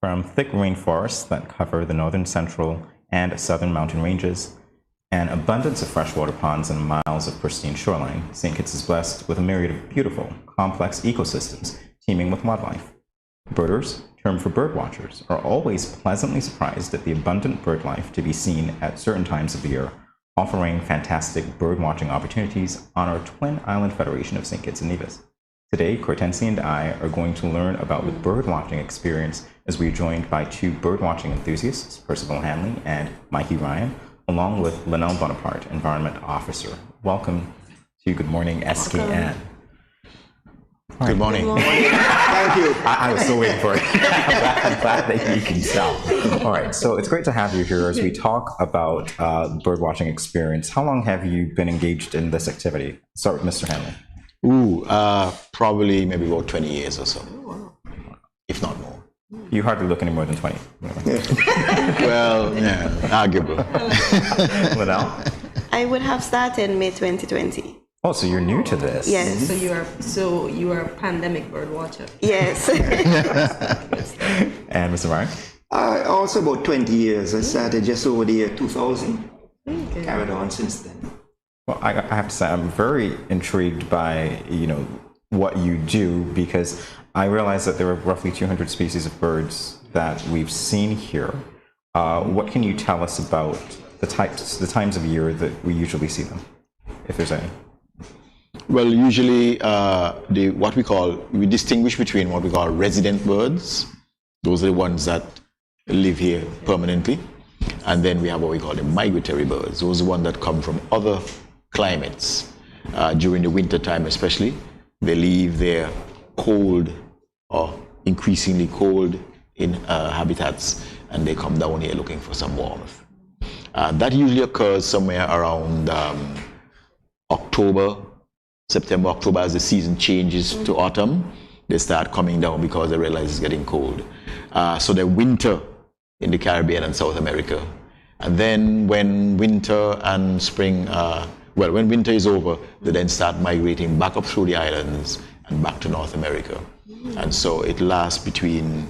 From thick rainforests that cover the northern, central, and southern mountain ranges, an abundance of freshwater ponds and miles of pristine shoreline, St. Kitts is blessed with a myriad of beautiful, complex ecosystems teeming with wildlife. Birders, termed for birdwatchers, are always pleasantly surprised at the abundant bird life to be seen at certain times of the year, offering fantastic birdwatching opportunities on our Twin Island Federation of St. Kitts and Nevis. Today, Cortensi and I are going to learn about the birdwatching experience as we are joined by two birdwatching enthusiasts, Percival Hanley and Mikey Ryan, along with Lynelle Bonaparte, Environment Officer. Welcome to Good Morning SKN. Good morning. Good morning. Thank you. I was still waiting for it. I'm glad that you can tell. All right, so it's great to have you here as we talk about birdwatching experience. How long have you been engaged in this activity? Start with Mr. Hanley. Probably maybe about 20 years or so, if not more. You hardly look any more than 20. Well, yeah, arguable. Lynelle? I would have started May 2020. Oh, so you're new to this? Yes. So you are a pandemic bird watcher. Yes. And Mr. Ryan? Also about 20 years. I started just over the year 2000. Okay. Carried on since then. Well, I have to say I'm very intrigued by what you do, because I realize that there are roughly 200 species of birds that we've seen here. What can you tell us about the times of year that we usually see them, if there's any? Well, usually we distinguish between what we call resident birds. Those are the ones that live here permanently. And then we have what we call the migratory birds. Those are the ones that come from other climates during the winter time especially. They leave their cold or increasingly cold in habitats, and they come down here looking for some warmth. That usually occurs somewhere around September, October, as the season changes to autumn. They start coming down because they realize it's getting cold. So they winter in the Caribbean and South America. And then when winter and spring, when winter is over, they then start migrating back up through the islands and back to North America. And so it lasts between,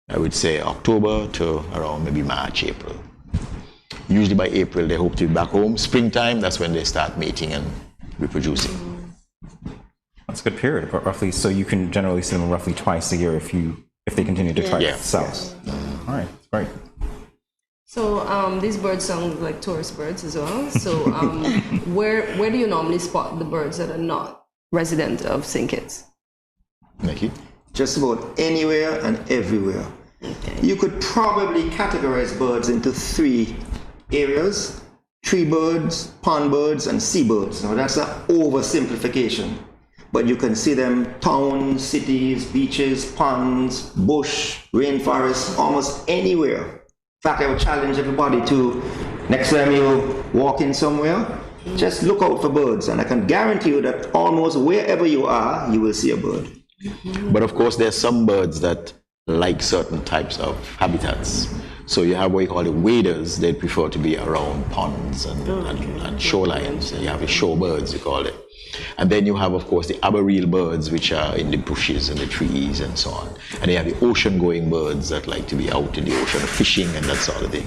I would say, October to around maybe March, April. Usually by April, they hope to be back home. Springtime, that's when they start mating and reproducing. That's a good period, but roughly, so you can generally see them roughly twice a year if they continue to try south. All right, great. So these birds sound like tourist birds as well. So where do you normally spot the birds that are not resident of St. Kitts? Mikey? Just about anywhere and everywhere. Okay. You could probably categorize birds into three areas: tree birds, pond birds, and seabirds. Now that's an oversimplification, but you can see them towns, cities, beaches, ponds, bush, rainforests, almost anywhere. In fact, I would challenge everybody to, next time you walk in somewhere, just look out for birds, and I can guarantee you that almost wherever you are, you will see a bird. But of course, there are some birds that like certain types of habitats. So you have what you call the waders. They prefer to be around ponds and shorelines. And you have the shorebirds, you call it. And then you have, of course, the arboreal birds, which are in the bushes and the trees and so on. And you have the ocean-going birds that like to be out in the ocean, fishing and that sort of thing.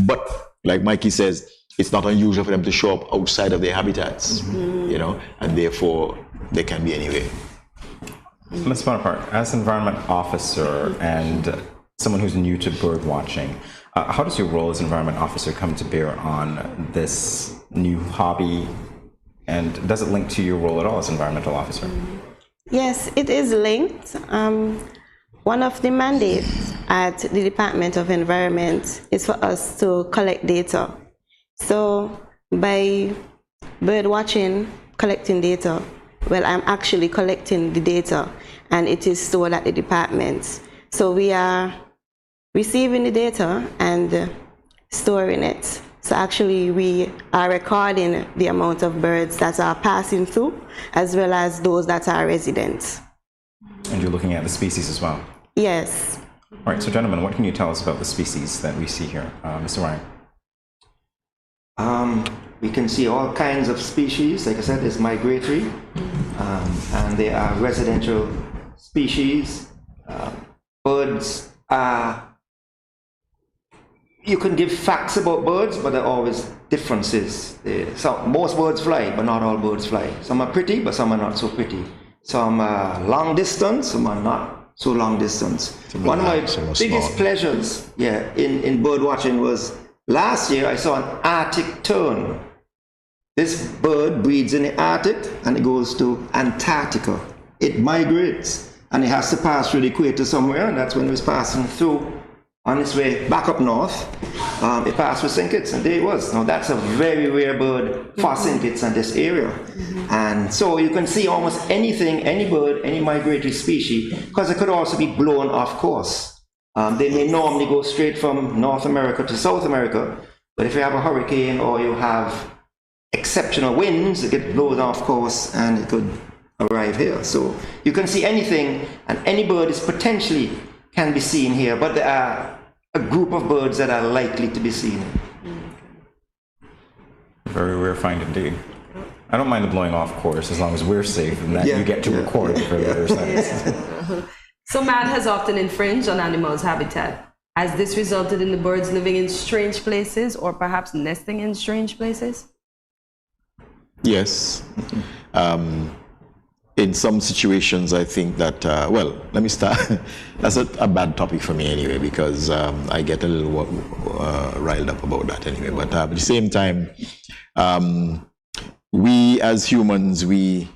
But like Mikey says, it's not unusual for them to show up outside of their habitats, and therefore they can be anywhere. Ms. Bonaparte, as Environment Officer and someone who's new to bird watching, how does your role as Environment Officer come to bear on this new hobby, and does it link to your role at all as Environmental Officer? Yes, it is linked. One of the mandates at the Department of Environment is for us to collect data. So by bird watching, collecting data, well, I'm actually collecting the data, and it is stored at the department. So we are receiving the data and storing it. So actually we are recording the amount of birds that are passing through, as well as those that are residents. And you're looking at the species as well? Yes. All right, so gentlemen, what can you tell us about the species that we see here? Mr. Ryan. We can see all kinds of species. Like I said, there's migratory, and there are residential species. Birds are you can give facts about birds, but there are always differences. Most birds fly, but not all birds fly. Some are pretty, but some are not so pretty. Some are long distance, some are not so long distance. One of my biggest pleasures, in bird watching was last year I saw an Arctic tern. This bird breeds in the Arctic and it goes to Antarctica. It migrates and it has to pass through the equator somewhere, and that's when it was passing through on its way back up north. It passed through St. Kitts, and there it was. Now that's a very rare bird for St. Kitts and this area. And so you can see almost anything, any bird, any migratory species, because it could also be blown off course. They may normally go straight from North America to South America, but if you have a hurricane or you have exceptional winds, it gets blown off course and it could arrive here. So you can see anything, and any bird is potentially can be seen here, but there are a group of birds that are likely to be seen. Very rare find indeed. I don't mind the blowing off course as long as we're safe and that you get to record for the other side. So man has often infringed on animals' habitat. Has this resulted in the birds living in strange places or perhaps nesting in strange places? Yes. In some situations, I think that, well, let me start. That's a bad topic for me anyway, because I get a little riled up about that anyway. But at the same time, we as humans, we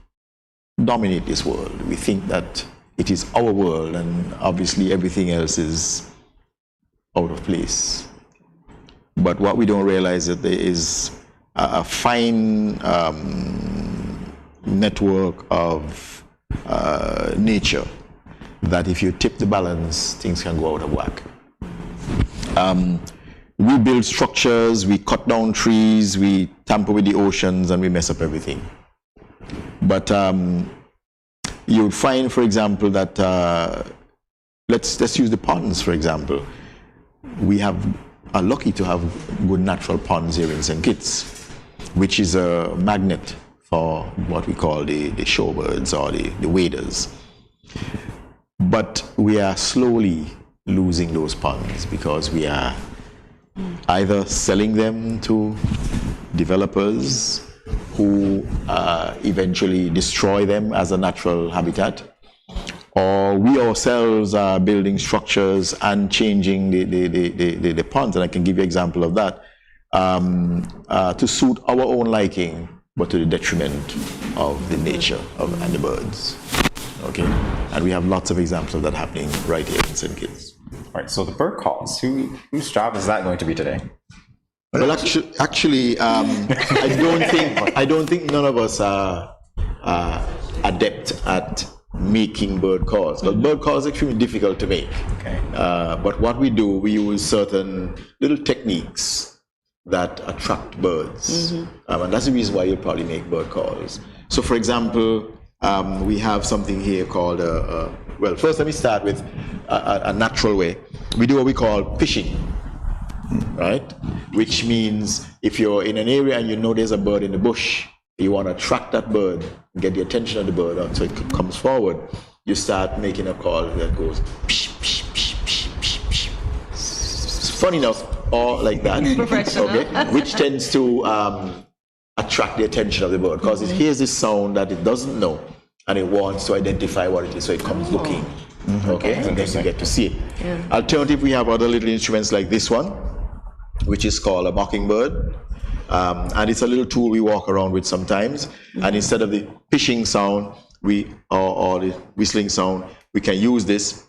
dominate this world. We think that it is our world, and obviously everything else is out of place. But what we don't realize is that there is a fine network of nature that if you tip the balance, things can go out of whack. We build structures, we cut down trees, we tamper with the oceans, and we mess up everything. But you would find, for example, that let's use the ponds, for example. We are lucky to have good natural ponds here in St. Kitts, which is a magnet for what we call the shorebirds or the waders. But we are slowly losing those ponds because we are either selling them to developers who eventually destroy them as a natural habitat, or we ourselves are building structures and changing the ponds, and I can give you an example of that, to suit our own liking, but to the detriment of the nature and the birds. Okay, and we have lots of examples of that happening right here in St. Kitts. All right, so the bird calls, whose job is that going to be today? Well, actually, I don't think none of us are adept at making bird calls. But bird calls are extremely difficult to make. Okay. But what we do, we use certain little techniques that attract birds. And that's the reason why you'll probably make bird calls. So for example, we have something here called, well, first let me start with a natural way. We do what we call fishing, right? Which means if you're in an area and you know there's a bird in the bush, you want to attract that bird, get the attention of the bird until it comes forward, you start making a call that goes pish, pish, pish, pish, pish, pish. Funny enough, or like that, okay, which tends to attract the attention of the bird because it hears this sound that it doesn't know and it wants to identify what it is, so it comes looking, okay, and then you get to see it. Alternative, we have other little instruments like this one, which is called a mockingbird, and it's a little tool we walk around with sometimes, and instead of the fishing sound or the whistling sound, we can use this,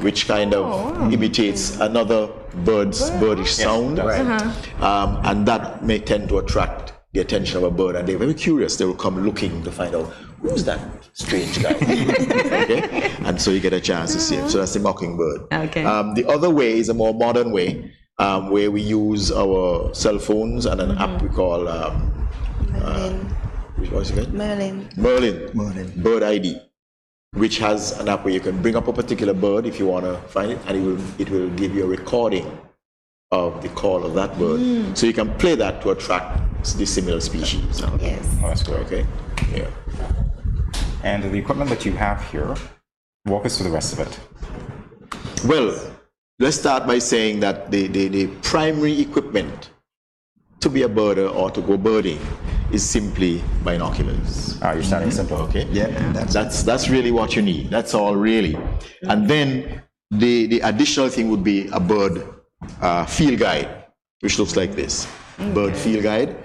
which kind of imitates another birdish sound, and that may tend to attract the attention of a bird, and they're very curious. They will come looking to find out who's that strange guy. Okay, and so you get a chance to see him. So that's the mockingbird. Okay. The other way is a more modern way, where we use our cell phones and an app we call what's it called? Merlin. Bird ID, which has an app where you can bring up a particular bird if you want to find it, and it will give you a recording of the call of that bird. So you can play that to attract the similar species. Yes. Oh, that's great. Okay. Yeah. And the equipment that you have here, walk us through the rest of it. Well, let's start by saying that the primary equipment to be a birder or to go birding is simply binoculars. You're starting simple. Okay. Yeah, That's really what you need. That's all really. And then the additional thing would be a bird field guide, which looks like this. Bird field guide.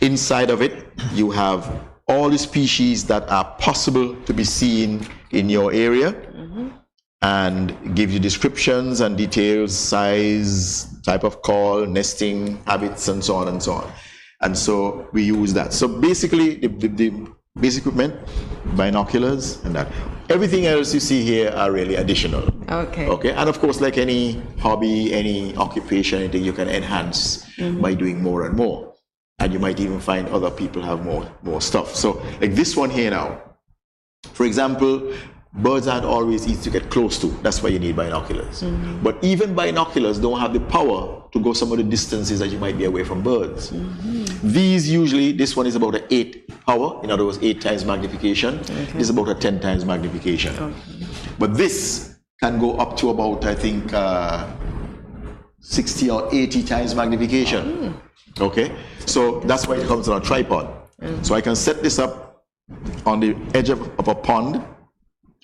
Inside of it, you have all the species that are possible to be seen in your area, and give you descriptions and details, size, type of call, nesting habits, and so on and so on. And so we use that. So basically, the basic equipment, binoculars, and that. Everything else you see here are really additional. Okay. Okay. And of course, like any hobby, any occupation, anything, you can enhance by doing more and more. And you might even find other people have more stuff. So like this one here now, for example, birds aren't always easy to get close to. That's why you need binoculars. But even binoculars don't have the power to go some of the distances that you might be away from birds. These usually, this one is about an 8 power, in other words, 8 times magnification. This is about a 10 times magnification. But this can go up to about, I think, 60 or 80 times magnification. Okay, so that's why it comes on a tripod. So I can set this up on the edge of a pond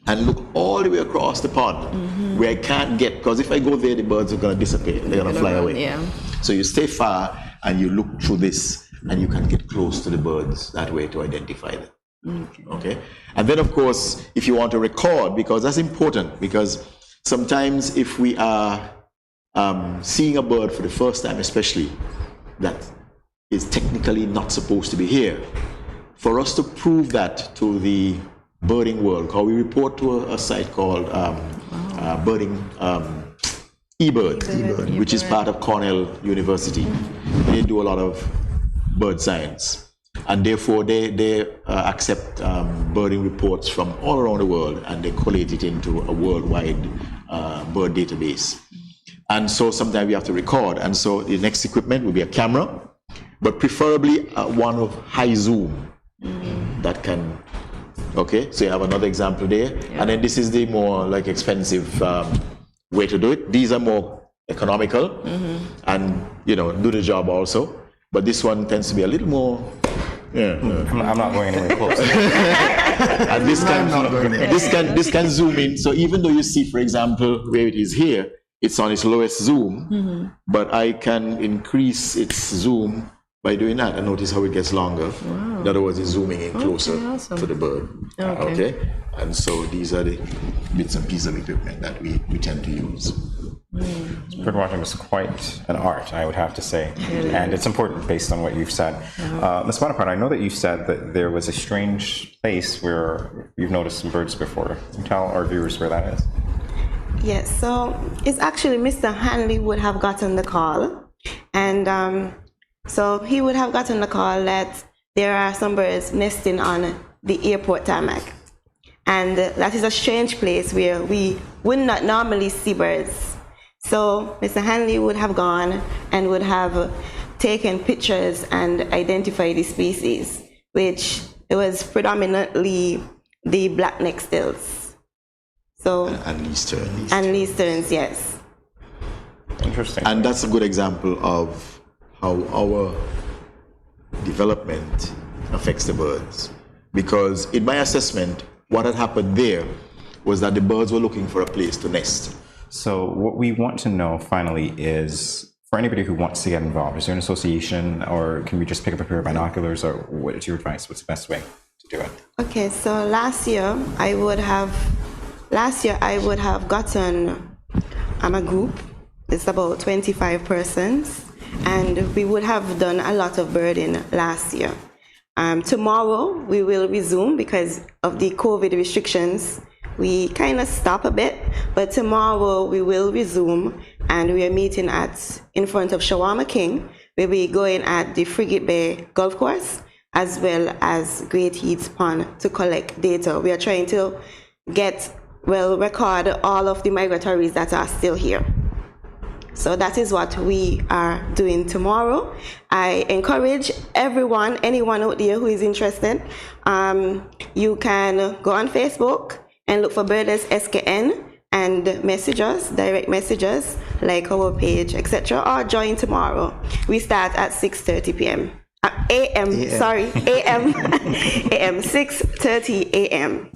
and look all the way across the pond where I can't get, because if I go there, the birds are going to disappear. They're going to fly away. Yeah. So you stay far and you look through this and you can get close to the birds that way to identify them. Okay. And then, of course, if you want to record, because that's important, because sometimes if we are seeing a bird for the first time, especially, that is technically not supposed to be here, for us to prove that to the birding world, because we report to a site called birding eBird, which is part of Cornell University. They do a lot of bird science, and therefore they accept birding reports from all around the world, and they collate it into a worldwide bird database. And so sometimes we have to record, and so the next equipment will be a camera, but preferably one of high zoom that can. Okay, so you have another example there, and then this is the more like expensive way to do it. These are more economical and do the job also, but this one tends to be a little more. I'm not going anywhere close. And this can zoom in. So even though you see, for example, where it is here, it's on its lowest zoom, but I can increase its zoom by doing that, and notice how it gets longer. Wow. In other words, it's zooming in closer to the bird. Okay. And so these are the bits and pieces of equipment that we tend to use. Birdwatching is quite an art, I would have to say, and it's important based on what you've said. Ms. Bonaparte, I know that you said that there was a strange place where you've noticed some birds before. Can you tell our viewers where that is? Yes, so it's actually Mr. Hanley would have gotten the call, and so he would have gotten the call that there are some birds nesting on the airport tarmac. And that is a strange place where we would not normally see birds. So Mr. Hanley would have gone and would have taken pictures and identified the species, which it was predominantly the black-necked stills. So and leasterns. And leasterns, yes. Interesting. And that's a good example of how our development affects the birds. Because in my assessment, what had happened there was that the birds were looking for a place to nest. So what we want to know finally is, for anybody who wants to get involved, is there an association, or can we just pick up a pair of binoculars, or what is your advice? What's the best way to do it? Okay, so last year I would have gotten a group. It's about 25 persons. And we would have done a lot of birding last year. Tomorrow we will resume because of the COVID restrictions. We kind of stop a bit, but tomorrow we will resume, and we are meeting in front of Shawarma King. We'll be going at the Frigate Bay Golf Course as well as Great Heats Pond to collect data. We are trying to record all of the migratories that are still here. So that is what we are doing tomorrow. I encourage anyone out there who is interested, you can go on Facebook and look for Birders SKN and message us, direct messages, like our page, etc., or join tomorrow. We start at 6:30 p.m. AM, sorry, AM, AM, 6:30 a.m.